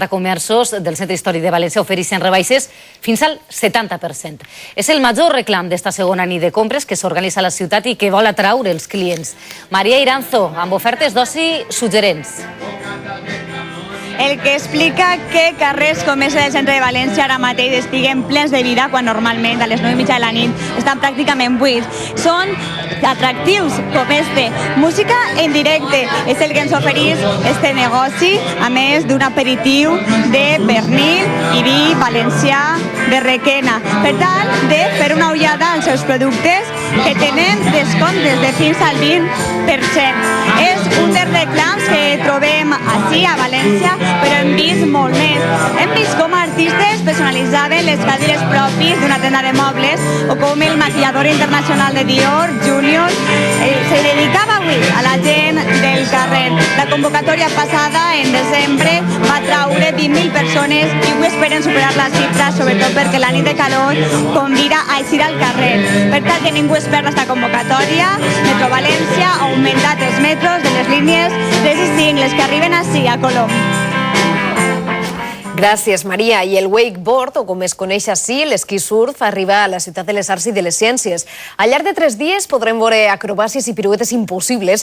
de comerços del Centre Històric de València ofereixen rebaixes fins al 70%. És el major reclam d'esta segona nit de compres que s'organitza a la ciutat i que vol atraure els clients. Maria Iranzo, amb ofertes d'oci suggerents. El que explica que carrers com és el centre de València ara mateix estiguen plens de vida quan normalment a les 9:30 de la nit estan pràcticament buits. Són atractius com este. Música en directe és el que ens ofereix este negoci, a més d'un aperitiu de pernil i vi valencià de Requena. Per tant, de fer una ullada als seus productes que tenen descomptes de fins al 20%. És un dels reclams que trobem així a València, però hem vist molt més. Hem vist com artistes personalitzaven les cadires propis d'una tenda de mobles o com el maquillador internacional de Dior, Junior, se dedicava avui a la gent del carrer. La convocatòria passada, en desembre, va traure 20.000 persones i avui esperen superar la xifra, sobretot perquè la nit de calor convida a eixir al carrer. Per tant, que ningú es perda esta convocatòria, Metro València ha augmentat els metros de les línies 3 i 5, les que arriben així a Colom. Gràcies, Maria. I el wakeboard, o com es coneix així, l'esquí surf, arriba a la ciutat de les arts i de les ciències. Al llarg de 3 dies podrem veure acrobàcies i piruetes impossibles